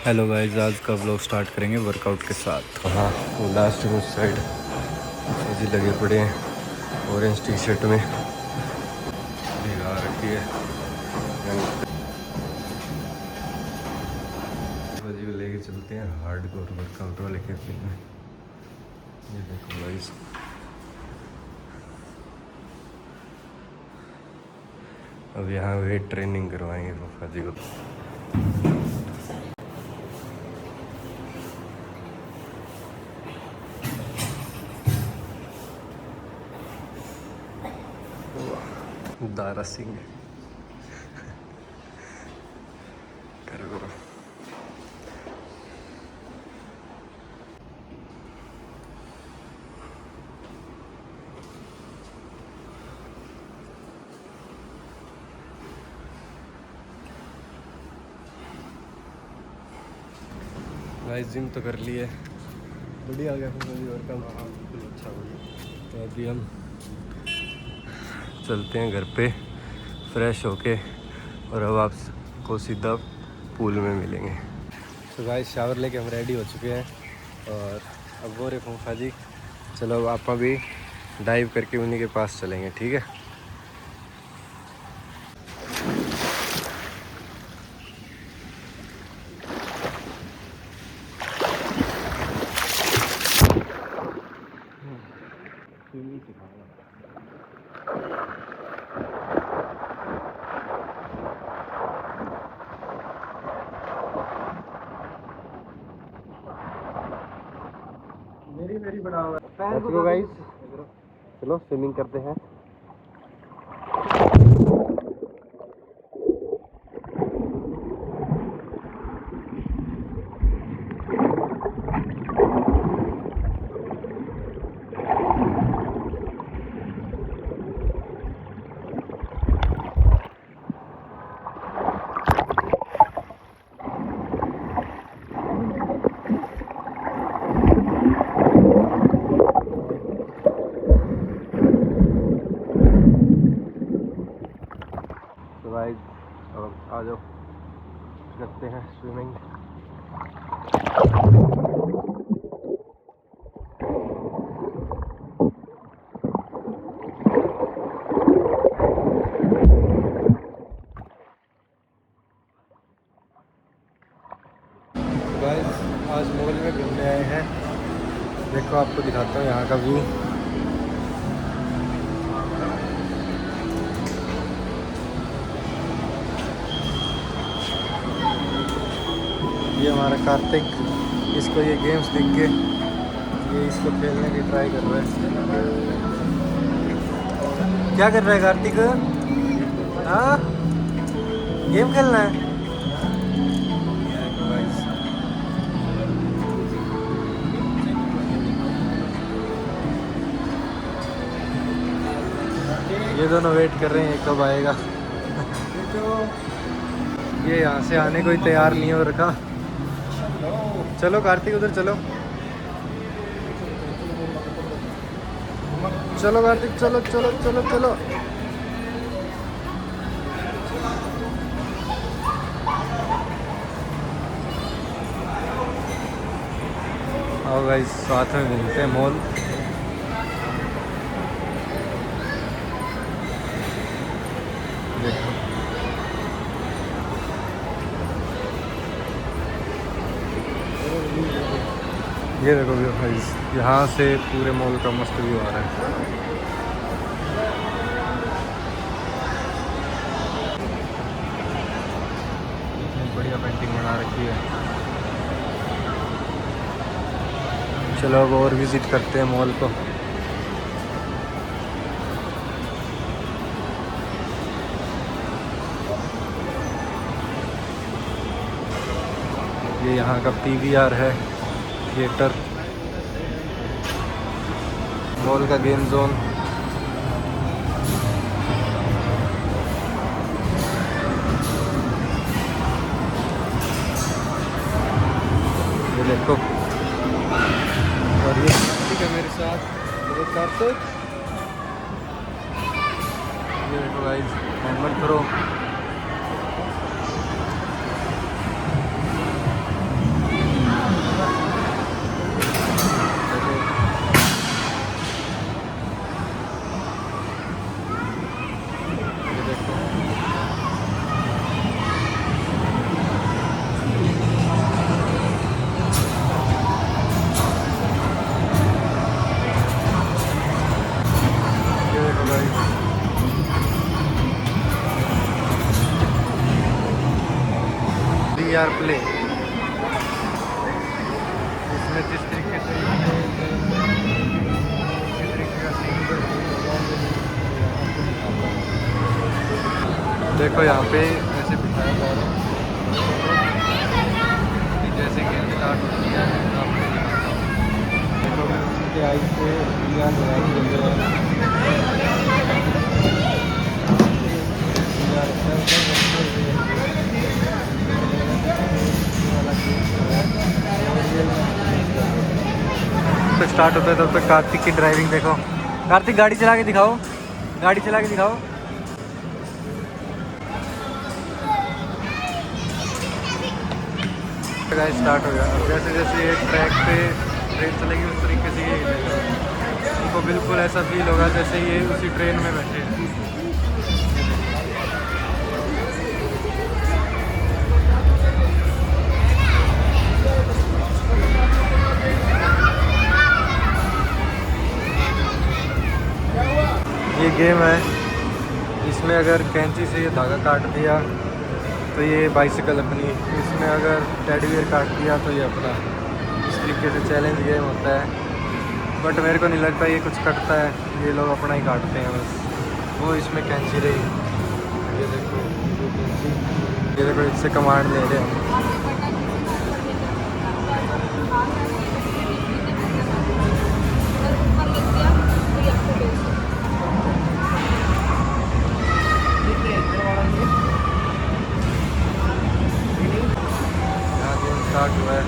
Hello guys, आज का vlog start करेंगे वर्कआउट के साथ। हाँ, वो लास्ट में उस साइड जी लगे पड़े हैं ऑरेंज टी शर्ट में भिगा रखी है। जी लेके चलते हैं हार्ड कोर वर्कआउट वाले कैफे में। ये देखो गाइस, अब यहाँ वेट ट्रेनिंग करवाएंगे फूफा जी को। दारा सिंह करो। गाइस जिम तो कर लिए, बढ़िया आ गया वर्कआउट। हाँ बिल्कुल अच्छा हो गया। तो अभी हम चलते हैं घर पे फ्रेश होके, और अब आपको सीधा पूल में मिलेंगे। तो गाइस शावर लेके हम रेडी हो चुके हैं, और अब वो रे फूफा जी, चलो अब आप भी डाइव करके उन्हीं के पास चलेंगे, ठीक है। मेरी बना हुआ है गाइस, चलो स्विमिंग करते हैं। तो गाइस अब आ जाओ, करते हैं स्विमिंग। गाइस आज मॉल में घूमने आए हैं, देखो आपको दिखाता हूँ यहाँ का व्यू। ये हमारा कार्तिक, इसको ये गेम्स देख के ये इसको खेलने की ट्राई कर रहा है। क्या कर रहा है कार्तिक? हाँ, गेम खेलना है। ये दोनों वेट कर रहे हैं कब आएगा। ये यहाँ से आने को ही तैयार नहीं हो रखा। चलो कार्तिक उधर चलो, चलो कार्तिक चलो चलो चलो चलो। आओ गाइस साथ में घूमते हैं मॉल। देखो ये देखो व्यू गाइस, यहाँ से पूरे मॉल का मस्त व्यू आ रहा है। बढ़िया पेंटिंग बना रखी है। चलो अब और विजिट करते हैं मॉल को। ये यहाँ का PVR है, थिएटर, मॉल का गेम जोन। ये देखो, और ये ठीक है मेरे साथ कार्तिक। ये देखो गाइस, मोहम्मद करो। VR प्ले, इसमें जिस तरीके से देखो यहाँ पे ऐसे बिठाया जा रहा है, जैसे गेम स्टार्ट होती है आपको दिखाता हूँ। देखो उनके आई से VR लगाई गई है। तो स्टार्ट होता है तब तक कार्तिक की ड्राइविंग देखो। कार्तिक गाड़ी चला के दिखाओ, गाड़ी चला के दिखाओ। गाइस स्टार्ट हो गया। अब जैसे जैसे ये ट्रैक पे ट्रेन चलेगी उस तरीके से ये हिलेगा। उनको बिल्कुल ऐसा फील होगा जैसे ये उसी ट्रेन में बैठे हैं। ये गेम है, इसमें अगर कैंची से ये धागा काट दिया तो ये बाइसिकल अपनी, इसमें अगर टेडी बियर काट दिया तो ये अपना। इस तरीके से चैलेंज गेम होता है। बट मेरे को नहीं लगता ये कुछ कटता है, ये लोग अपना ही काटते हैं बस। वो इसमें कैंची रही, ये देखो ये देखो इससे कमांड ले रहे हैं। स्टार्ट हुआ है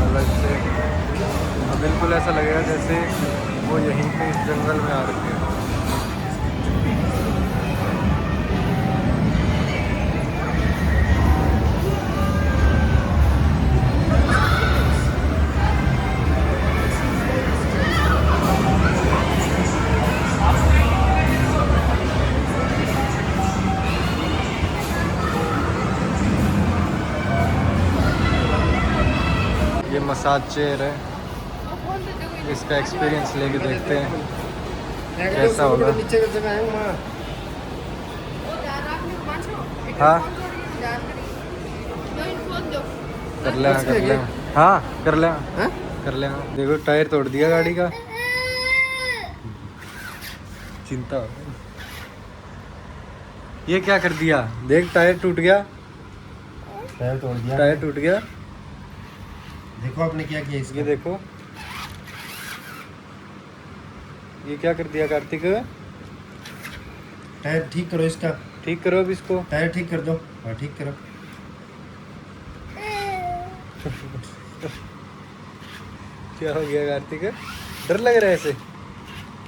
अलग से। अब बिल्कुल ऐसा लगेगा जैसे वो यहीं पे इस जंगल में आ रखे हैं। ये मसाज चेयर है, इसका एक्सपीरियंस लेके देखते हैं कैसा होगा। हाँ कर ले, कर ले, हाँ कर ले, कर ले। देखो टायर तोड़ दिया गाड़ी का, चिंता हो गई। ये क्या कर दिया, देख टायर टूट गया, टायर तोड़ दिया, टायर टूट गया। देखो आपने क्या किया इसका। ये देखो ये क्या कर दिया कार्तिक। टायर ठीक करो इसका, ठीक करो अब इसको, टायर ठीक कर दो। हाँ ठीक करो। क्या हो गया कार्तिक, डर लग रहा है ऐसे।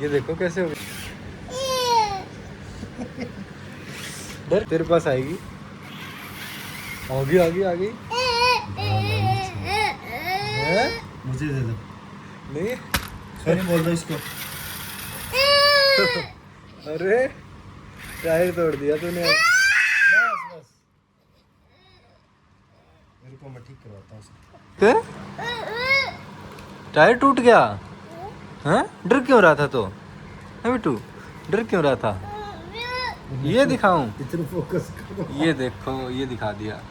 ये देखो कैसे हो गया, डर तेरे पास आएगी, आ गई। मुझे दे दो। नहीं सॉरी बोल दो इसको। अरे टायर तोड़ दिया तूने। बस बस मेरे को, मैं ठीक करवाता हूँ। टायर टूट गया, हाँ डर क्यों रहा था तो, है बिट्टू डर क्यों रहा था। ये दिखाऊं, इतना फोकस करो। ये देखो ये दिखा दिया,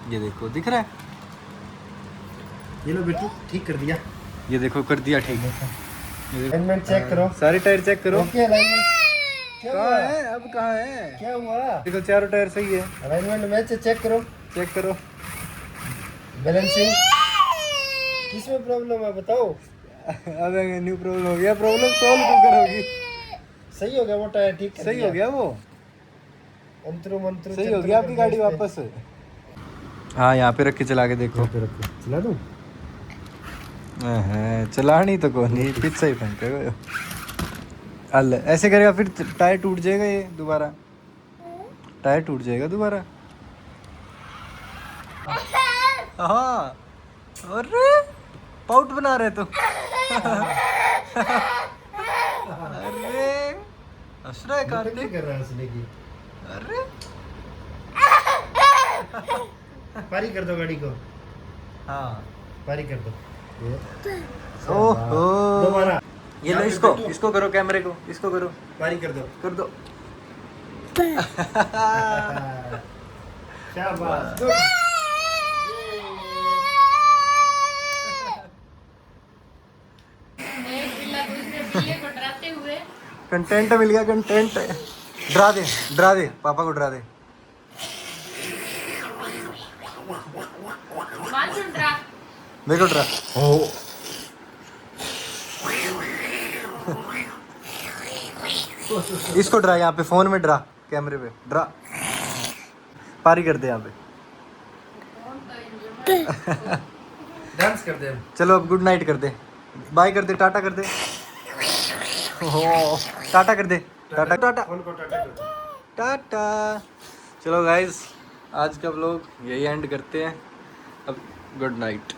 ये देखो दिख रहा है। ये लो बेटू ठीक कर दिया। ये देखो कर दिया ठीक। अलाइनमेंट चेक करो, सारे टायर चेक करो। ओके अलाइनमेंट कहाँ है, अब कहाँ है, क्या हुआ। देखो चारों टायर सही है। अलाइनमेंट मैच चेक करो, चेक करो। बैलेंसिंग किस में प्रॉब्लम है बताओ। अब न्यू प्रॉब्लम हो गया, प्रॉब्लम सॉल्व क्यों करोगी। सही हो गया वो टायर ठीक कर सही दिया। हो गया वो, अंतरू मंतरू सही हो गया आपकी गाड़ी वापस। हाँ यहाँ पे रख के चला के देखो। चला दूं। चलानी तो कोई नहीं, पीछे ही फेंकेगा। अल ऐसे करेगा फिर टायर टूट जाएगा, ये दोबारा टायर टूट जाएगा दोबारा। हाँ अरे पाउट बना रहे तो। अरे हंस रहा है कार्तिक, कर रहा है हंसने की। अरे पारी कर दो गाड़ी को, हाँ पारी कर दो। ओहो दोबारा ये लो, इसको करो, कैमरे को इसको करो, पारी कर दो। कर दो। शाबाश गुड एक बिल्ला दूसरे बिल्ले को डराते हुए कंटेंट मिल गया, कंटेंट। डरा दे, डरा दे, पापा को डरा दे। मासूम डरा मेरे को डरा। हो इसको डरा, यहाँ पे फोन में डरा, कैमरे पे डरा, पारी कर दे यहाँ पे। डांस कर दे अब। चलो अब गुड नाइट कर दे, बाय कर दे, टाटा कर दे। हो टाटा कर दे, टाटा टाटा फोन को टाटा कर दो। टाटा। चलो गाइस, आज का व्लॉग यही एंड करते हैं अब। Good night.